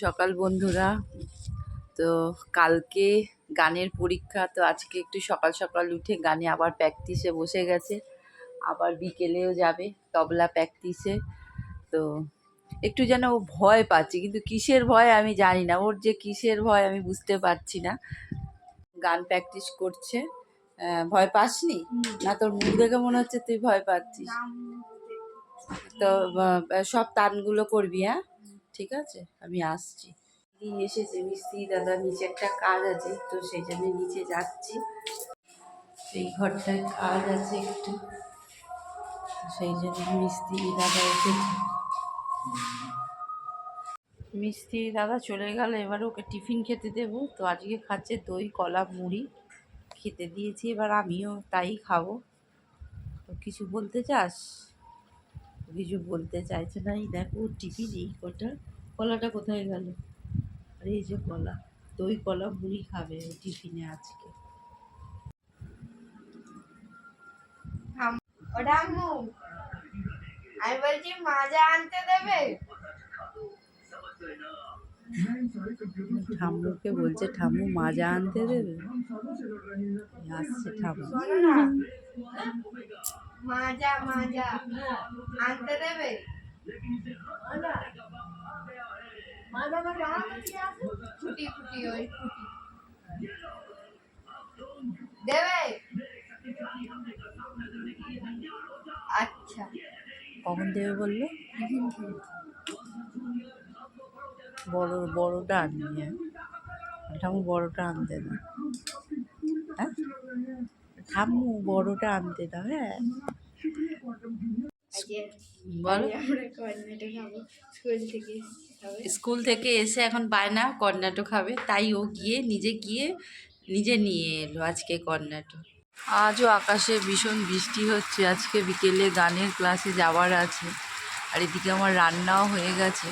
সকাল বন্ধুরা। তো কালকে গানের পরীক্ষা, তো আজকে একটু সকাল সকাল উঠে গানে আবার প্র্যাকটিসে বসে গেছে। আবার বিকেলেও যাবে তবলা প্র্যাকটিসে। তো একটু যেন ও ভয় পাচ্ছে, কিন্তু কিসের ভয় আমি জানি না। ওর যে কিসের ভয় আমি বুঝতে পারছি না। গান প্র্যাকটিস করছে। ভয় পাসনি? না, তোর মুখ দেখে মনে হচ্ছে তুই ভয় পাচ্ছিস। তো সব তানগুলো করবি, হ্যাঁ ঠিক আছে, আমি আসছি। এসেছে মিস্ত্রি দাদা, নিচে একটা কাজ আছে, তো সেই জন্য নিচে যাচ্ছি। এই ঘরটায় কাজ আছে একটু, সেই জন্য মিস্ত্রি দাদা এসেছে। মিস্ত্রি দাদা চলে গেল, এবার ওকে টিফিন খেতে দেবো। তো আজকে খাচ্ছে দই কলা মুড়ি খেতে দিয়েছি, এবার আমিও তাই খাবো। তো কিছু বলতে চাস? কিছু বলতে চাইছে না। এই দেখো টিফিন, এই কলাটা কোথায় গেল? আরে এই যে কলা, দই কলা মুড়ি খাবে টিফিনে আজকে। আমি বলছি মাজা আনতে দেবে। ঠাম্মুকে বলছে ঠাম্মু মাজা আনতে দেবে। আসছে ঠাম্মু। মাজা মাজা আনতে দেবে। ফুটি ফুটি ওই ফুটি দেবে। আচ্ছা, কখন দেবে বললো? বড়টা আনবি? হ্যাঁ ঠাম্মু বড়টা আনতে দাও। হ্যাঁ ঠাম্মু বড়টা আনতে দাও। হ্যাঁ বলো। স্কুল থেকে এসে এখন বায়না কর্নেটো খাবে, তাই ও নিজে নিয়ে এলো আজকে কর্নেটো। আজও আকাশে ভীষণ বৃষ্টি হচ্ছে। আজকে বিকেলে গানের ক্লাসে যাওয়ার আছে, আর এদিকে আমার রান্নাও হয়ে গেছে,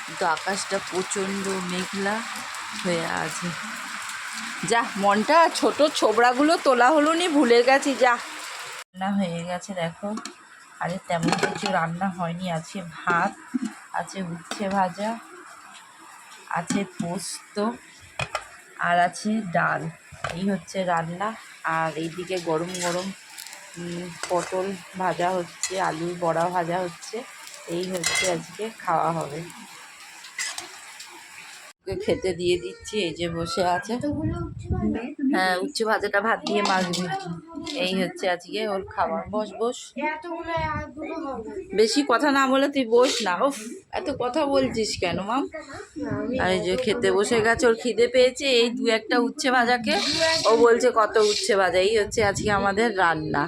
কিন্তু আকাশটা প্রচণ্ড মেঘলা হয়ে আছে। যা, মনটা ছোট ছোবড়াগুলো তোলা হলো নি, ভুলে গেছি। যা, রান্না হয়ে গেছে দেখো। আরে তেমন কিছু রান্না হয়নি। আছে ভাত, আছে উচ্ছে ভাজা, আছে পোস্ত, আর আছে ডাল। এই হচ্ছে রান্না। আর এইদিকে গরম গরম পটল ভাজা হচ্ছে, আলুর বড়া ভাজা হচ্ছে। এই হচ্ছে আজকে খাওয়া হবে। ওকে খেতে দিয়ে দিচ্ছি, এই যে বসে আছে। হ্যাঁ, উচ্ছে ভাজাটা ভাত দিয়ে মাখবি। এই হচ্ছে আজকে ওর খাবার। বস বস, বেশি কথা না বলে তুই বস না। ও এত কথা বলছিস কেন মাম? আর এই যে খেতে বসে গেছে, ওর খিদে পেয়েছে। এই দু একটা উচ্ছে ভাজাকে ও বলছে কত উচ্ছে ভাজা। এই হচ্ছে আজকে আমাদের রান্না।